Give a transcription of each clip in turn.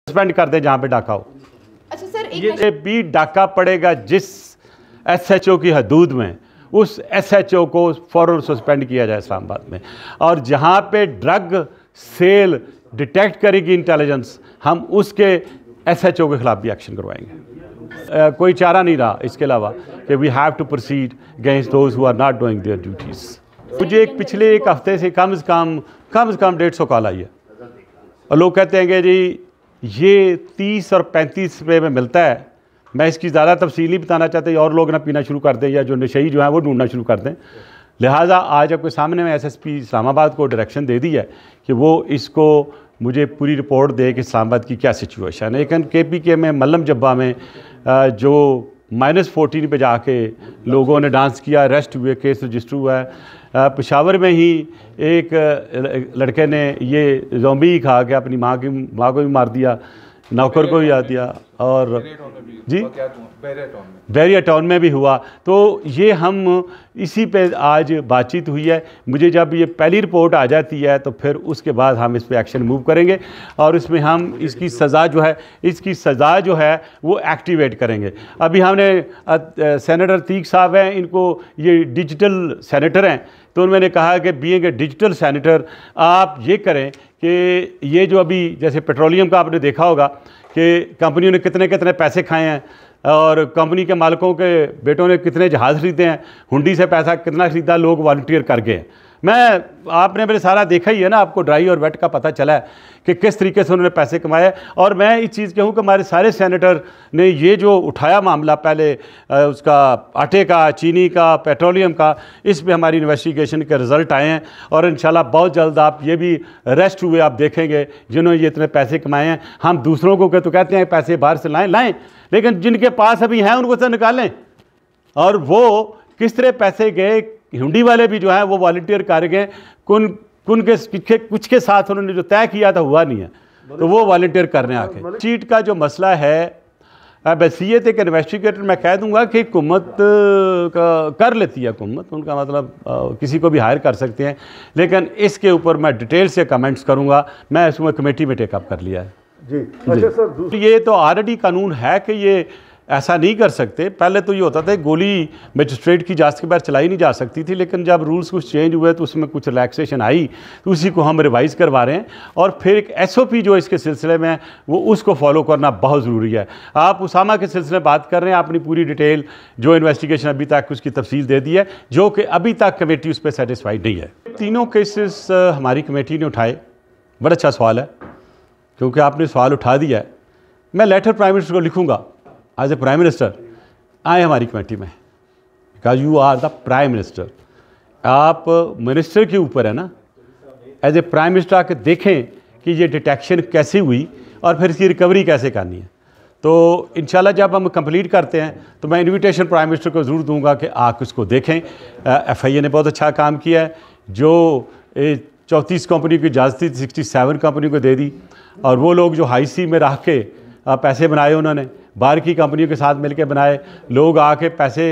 Suspend कर दे जहाँ पे डाका हो। अच्छा सर, ये भी डाका पड़ेगा जिस SHO की हदूद में, उस SHO को फ़ौरन सस्पेंड किया जाए इस्लामाबाद में। और जहाँ पे ड्रग सेल डिटेक्ट करेगी इंटेलिजेंस, हम उसके SHO के ख़िलाफ़ भी एक्शन करवाएंगे। कोई चारा नहीं रहा इसके अलावा कि we have to proceed against those who are not doing their duties. मुझे पिछले एक हफ्ते से कम से कम 150 कॉल आई है और लोग कहते हैं कि जी ये 30 और 35 रुपये में मिलता है। मैं इसकी ज़्यादा तफसील नहीं बताना चाहता, और लोग ना पीना शुरू कर दें या जो नशई जो है वो ढूंढना शुरू कर दें। लिहाजा आज आपके सामने में SSP इस्लामाबाद को डायरेक्शन दे दी है कि वो इसको मुझे पूरी रिपोर्ट दे कि इस्लामाबाद की क्या सिचुएशन है। लेकिन KPK में मल्लम जब्बा में जो -14 पे जाके लोगों ने डांस किया, अरेस्ट हुए, केस रजिस्टर हुआ है। पेशावर में ही एक लड़के ने ये ज़ॉम्बी खा के अपनी माँ को भी मार दिया, नौकर को भी आ दिया, और जी बैरिया टाउन में भी हुआ। तो ये हम इसी पे आज बातचीत हुई है। मुझे जब ये पहली रिपोर्ट आ जाती है तो फिर उसके बाद हम इस पे एक्शन मूव करेंगे और इसमें हम इसकी सज़ा जो है वो एक्टिवेट करेंगे। अभी हमने सेनेटर तीक साहब हैं, इनको ये डिजिटल सेनेटर हैं, तो उन्होंने कहा कि बीइंग ए डिजिटल सेनेटर आप ये करें कि ये जो अभी जैसे पेट्रोलियम का आपने देखा होगा कि कंपनियों ने कितने कितने पैसे खाए हैं और कंपनी के मालिकों के बेटों ने कितने जहाज़ खरीदे हैं, हुंडी से पैसा कितना खरीदा, लोग वॉलंटियर कर गए हैं। आपने मेरे सारा देखा ही है ना, आपको ड्राई और वेट का पता चला है कि किस तरीके से उन्होंने पैसे कमाए। और मैं इस चीज़ कहूँ कि हमारे सारे सेनेटर ने ये जो उठाया मामला, पहले उसका आटे का, चीनी का, पेट्रोलियम का, इस पे हमारी इन्वेस्टिगेशन के रिज़ल्ट आए हैं और इंशाल्लाह बहुत जल्द आप ये भी अरेस्ट हुए आप देखेंगे जिन्होंने ये इतने पैसे कमाए हैं। हम दूसरों को तो कहते हैं पैसे बाहर से लाएँ, लेकिन जिनके पास अभी हैं उनको तो निकालें। और वो किस तरह पैसे गए, हुंडी वाले भी जो है वो वॉलंटियर कर गए, कुछ के साथ उन्होंने जो तय किया था हुआ नहीं है, तो वो वॉलंटियर करने आके। चीट का जो मसला है, बसीयत एक इन्वेस्टिगेटर मैं कह दूंगा कि हुकूमत कर लेती है, हुकूमत उनका मतलब किसी को भी हायर कर सकते हैं, लेकिन इसके ऊपर मैं डिटेल से कमेंट्स करूंगा। मैं इसमें कमेटी में टेकअप कर लिया है जी। अच्छा सर, ये तो ऑलरेडी कानून है कि ये ऐसा नहीं कर सकते। पहले तो ये होता था गोली मजिस्ट्रेट की इजाज़त के बाद चलाई नहीं जा सकती थी, लेकिन जब रूल्स कुछ चेंज हुए तो उसमें कुछ रिलैक्सेशन आई, तो उसी को हम रिवाइज़ करवा रहे हैं। और फिर एक SOP जो इसके सिलसिले में है वो उसको फॉलो करना बहुत ज़रूरी है। आप उसामा के सिलसिले में बात कर रहे हैं, अपनी पूरी डिटेल जो इन्वेस्टिगेशन अभी तक उसकी तफसील दे दी है, जो कि अभी तक कमेटी उस पर सेटिस्फाइड नहीं है। तीनों केसेस हमारी कमेटी ने उठाए। बड़ा अच्छा सवाल है, क्योंकि आपने सवाल उठा दिया है। मैं लेटर प्राइम मिनिस्टर को लिखूँगा एज ए प्राइम मिनिस्टर, आए हमारी कमेटी में, because you are the prime minister. आप मिनिस्टर के ऊपर है ना, एज ए प्राइम मिनिस्टर आके देखें कि ये डिटेक्शन कैसे हुई और फिर इसकी रिकवरी कैसे करनी है। तो इंशाल्लाह जब हम कंप्लीट करते हैं तो मैं इन्विटेशन प्राइम मिनिस्टर को ज़रूर दूंगा कि आप इसको देखें। FIA ने बहुत अच्छा काम किया है, जो 34 कंपनी की इजाज़त थी 67 कंपनी को दे दी, और वो लोग जो हाई सी में रख के पैसे बनाए, उन्होंने बाहर की कंपनियों के साथ मिलकर बनाए, लोग आके पैसे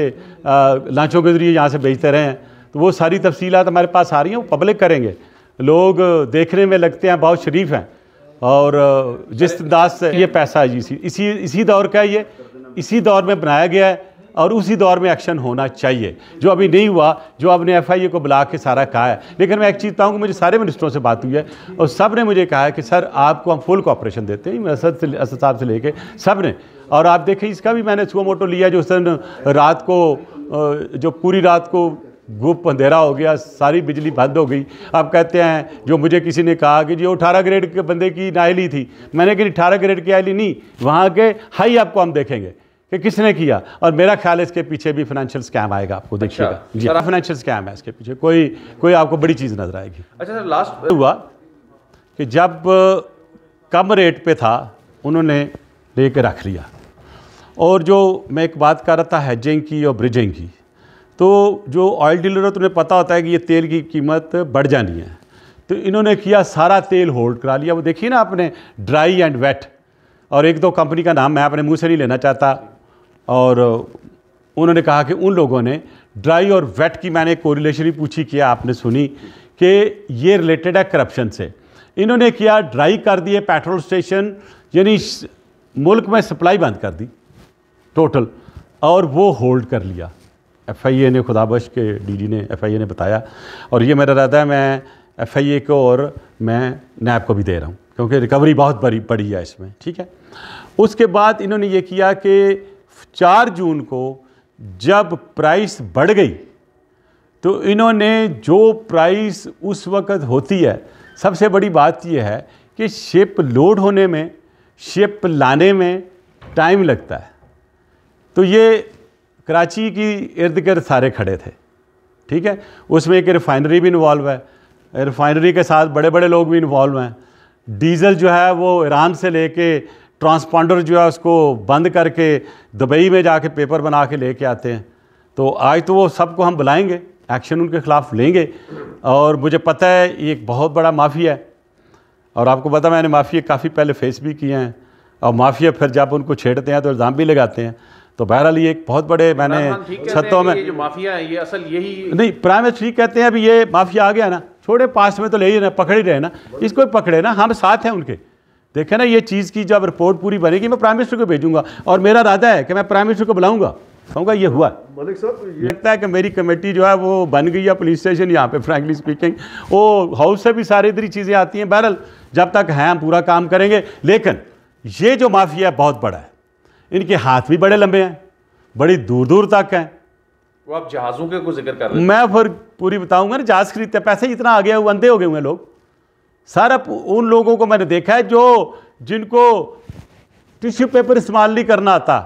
लांचों के ज़रिए यहाँ से बेचते रहे हैं। तो वो सारी तफसीलात हमारे पास आ रही हैं, वो पब्लिक करेंगे। लोग देखने में लगते हैं बहुत शरीफ हैं, और जिस अंदाज से ये पैसा है इसी दौर का, ये इसी दौर में बनाया गया है और उसी दौर में एक्शन होना चाहिए, जो अभी नहीं हुआ, जो आपने FIA को बुला के सारा कहा है। लेकिन मैं एक चीज़ बताऊँ कि मुझे सारे मिनिस्टरों से बात हुई है और सब ने मुझे कहा है कि सर आपको हम फुल कोऑपरेशन देते हैं, असद साहब से लेके सब ने। और आप देखें, इसका भी मैंने सुओ मोटो लिया, जो उस दिन रात को जो पूरी रात को गुप अंधेरा हो गया, सारी बिजली बंद हो गई। आप कहते हैं, जो मुझे किसी ने कहा कि जो 18 ग्रेड के बंदे की नाअहली थी, मैंने कहा 18 ग्रेड की अहली नहीं, वहाँ के हाई आपको हम देखेंगे कि किसने किया। और मेरा ख्याल है इसके पीछे भी फाइनेंशियल स्कैम आएगा, आपको देखिएगा जी, फाइनेंशियल स्कैम है इसके पीछे, कोई आपको बड़ी चीज़ नजर आएगी। अच्छा सर, लास्ट हुआ कि जब कम रेट पे था उन्होंने लेके रख लिया। और जो मैं एक बात कर रहा था हेजिंग की और ब्रिजिंग की, तो जो ऑयल डीलर है तो उन्हें पता होता है कि ये तेल की कीमत बढ़ जानी है, तो इन्होंने किया सारा तेल होल्ड करा लिया। वो देखिए ना आपने, ड्राई एंड वेट, और एक दो कंपनी का नाम मैं अपने मुंह से नहीं लेना चाहता, और उन्होंने कहा कि उन लोगों ने ड्राई और वेट की, मैंने कोरिलेशन ही पूछी, किया आपने सुनी कि ये रिलेटेड है करप्शन से। इन्होंने किया, ड्राई कर दिए पेट्रोल स्टेशन यानी मुल्क में सप्लाई बंद कर दी टोटल, और वो होल्ड कर लिया। FIA ने, खुदाबख्श के DG ने, FIA ने बताया, और ये मेरा इरादा है मैं FIA को और मैं नैब को भी दे रहा हूँ, क्योंकि रिकवरी बहुत बड़ी है इसमें, ठीक है। उसके बाद इन्होंने ये किया कि 4 जून को जब प्राइस बढ़ गई तो इन्होंने जो प्राइस उस वक़्त होती है, सबसे बड़ी बात यह है कि शिप लोड होने में, शिप लाने में टाइम लगता है। तो ये कराची की इर्द गिर्द सारे खड़े थे, ठीक है। उसमें एक रिफ़ाइनरी भी इन्वॉल्व है, रिफ़ाइनरी के साथ बड़े बड़े लोग भी इन्वॉल्व हैं। डीज़ल जो है वो ईरान से लेके ट्रांसपॉन्डर जो है उसको बंद करके दुबई में जाके पेपर बना के लेके आते हैं। तो आज तो वो सबको हम बुलाएंगे, एक्शन उनके ख़िलाफ़ लेंगे। और मुझे पता है ये एक बहुत बड़ा माफिया है, और आपको पता मैंने माफिया काफ़ी पहले फेस भी किए हैं, और माफिया फिर जब उनको छेड़ते हैं तो इल्ज़ाम भी लगाते हैं। तो बहरहाल ये एक बहुत बड़े, मैंने छतों में, ये जो माफिया है ये असल यही नहीं, प्राइम मिनिस्टर ठीक कहते हैं अभी ये माफिया आ गया ना, छोड़े पास में तो ले ही रहे, पकड़ ही रहे ना, इसको भी पकड़े ना, हम साथ हैं उनके। देखें ना, ये चीज़ की जब रिपोर्ट पूरी बनेगी मैं प्राइम मिनिस्टर को भेजूंगा, और मेरा इरादा है कि मैं प्राइम मिनिस्टर को बुलाऊंगा, कहूँगा ये हुआ। मलिक साहब ये लगता है कि मेरी कमेटी जो है वो बन गई है पुलिस स्टेशन यहाँ पे, फ्रैंकली स्पीकिंग। वो हाउस से भी सारी इधर चीज़ें आती हैं। बहरहाल जब तक हैं हम पूरा काम करेंगे, लेकिन ये जो माफिया है बहुत बड़ा है, इनके हाथ भी बड़े लंबे हैं, बड़ी दूर दूर तक हैं। वो आप जहाज़ों के को जिक्र कर रहे हैं, मैं फिर पूरी बताऊंगा ना, जहाज़ खरीदते पैसे इतना आ गया, वो अंधे हो गए हुए लोग। सारा उन लोगों को मैंने देखा है जो जिनको टिश्यू पेपर इस्तेमाल नहीं करना आता,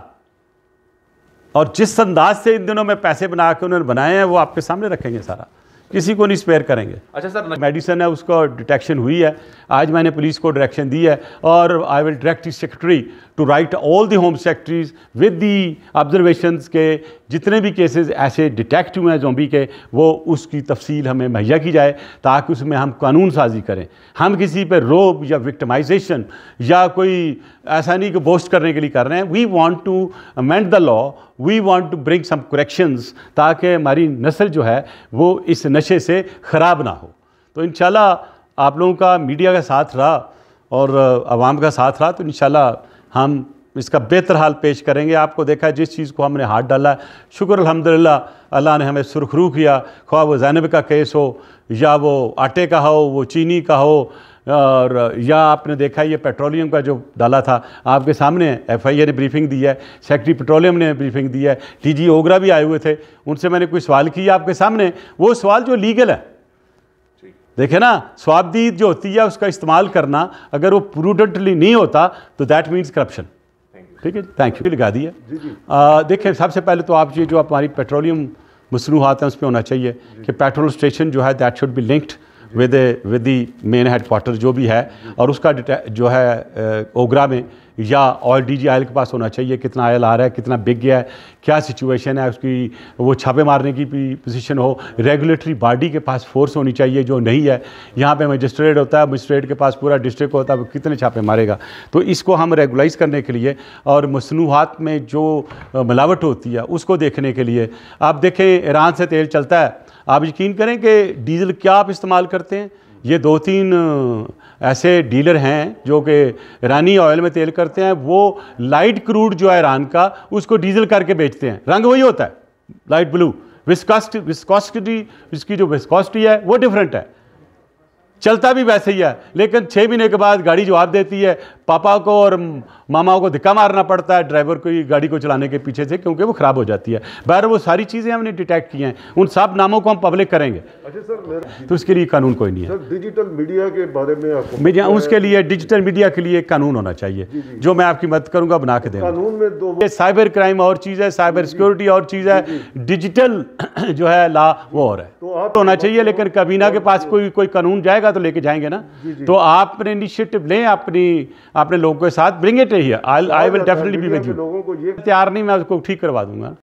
और जिस अंदाज से इन दिनों में पैसे बना के उन्होंने बनाए हैं वो आपके सामने रखेंगे, सारा किसी को नहीं स्पेयर करेंगे। अच्छा सर, मेडिसिन है उसका डिटेक्शन हुई है, आज मैंने पुलिस को डायरेक्शन दी है, और I will direct the secretary to write all the home secretaries with the observations के जितने भी केसेस ऐसे डिटेक्ट हुए हैं ज़ोंबी के, वो उसकी तफसील हमें मुहैया की जाए ताकि उसमें हम कानून साजी करें। हम किसी पे रोब या विक्टिमाइजेशन या कोई ऐसा नहीं कि बोस्ट करने के लिए कर रहे हैं। We want to amend the law, we want to bring some corrections, ताकि हमारी नस्ल जो है वो इस नशे से ख़राब ना हो। तो इंशाल्लाह आप लोगों का, मीडिया का साथ रहा और आवाम का साथ रहा, तो इंशाल्लाह हम इसका बेहतर हाल पेश करेंगे। आपको देखा है जिस चीज़ को हमने हाथ डाला है, शुक्र अल्हम्दुलिल्लाह अल्लाह ने हमें सुरखरू किया, ख्वाह वो ज़ैनब का केस हो या वो आटे का हो, वो चीनी का हो, और या आपने देखा ये पेट्रोलियम का जो डाला था आपके सामने, FIA ने ब्रीफिंग दी है, सेक्रेटरी पेट्रोलियम ने ब्रीफिंग दी है, DG ओगरा भी आए हुए थे, उनसे मैंने कोई सवाल किया आपके सामने, वो सवाल जो लीगल है। देखे ना, स्वाबदीद जो होती है उसका इस्तेमाल करना अगर वो प्रूडेंटली नहीं होता तो दैट मीन्स करप्शन। ठीक है, थैंक यू, लगा दिया। देखें, सबसे पहले तो आप ये जो हमारी पेट्रोलियम मसनूआत हैं उस पर होना चाहिए कि पेट्रोल स्टेशन जो है that should be linked with the main headquarter जो भी है, और उसका जो है ओगरा में या ऑयल DG ऑयल के पास होना चाहिए, कितना ऑयल आ रहा है, कितना बिक गया है, क्या सिचुएशन है उसकी, वो छापे मारने की भी पोजीशन हो। रेगुलेटरी बॉडी के पास फोर्स होनी चाहिए जो नहीं है। यहाँ पे मजिस्ट्रेट होता है, मजिस्ट्रेट के पास पूरा डिस्ट्रिक्ट होता है, वो कितने छापे मारेगा। तो इसको हम रेगुलाइज करने के लिए और मसनूआत में जो मिलावट होती है उसको देखने के लिए, आप देखें ईरान से तेल चलता है, आप यकीन करें कि डीजल क्या आप इस्तेमाल करते हैं। ये 2-3 ऐसे डीलर हैं जो कि ईरानी ऑयल में तेल करते हैं, वो लाइट क्रूड जो है ईरान का उसको डीजल करके बेचते हैं, रंग वही होता है लाइट ब्लू, विस्कोसिटी इसकी जो विस्कोसिटी है वो डिफरेंट है, चलता भी वैसे ही है, लेकिन 6 महीने के बाद गाड़ी जवाब देती है। पापा को और मामाओं को धक्का मारना पड़ता है ड्राइवर को गाड़ी को चलाने के पीछे से, क्योंकि वो ख़राब हो जाती है। बहर वो सारी चीज़ें हमने डिटेक्ट की हैं, उन सब नामों को हम पब्लिक करेंगे। अच्छा सर, तो उसके लिए कानून कोई नहीं है। सर डिजिटल मीडिया के बारे में आपको मीडिया, उसके लिए डिजिटल मीडिया के लिए कानून होना चाहिए जो मैं आपकी मदद करूँगा बना के देंगे। कानून में 2 साइबर क्राइम और चीज़ है, साइबर सिक्योरिटी और चीज़ है, डिजिटल जो है लॉ वो और है। तो आप होना चाहिए, लेकिन कबीना के पास कोई कानून जाएगा तो लेके जाएंगे ना। तो आपने इनिशिएटिव लें अपने लोगों के साथ, bring it here, I will definitely be with you. लोगों को ये तैयार नहीं, मैं उसको ठीक करवा दूंगा।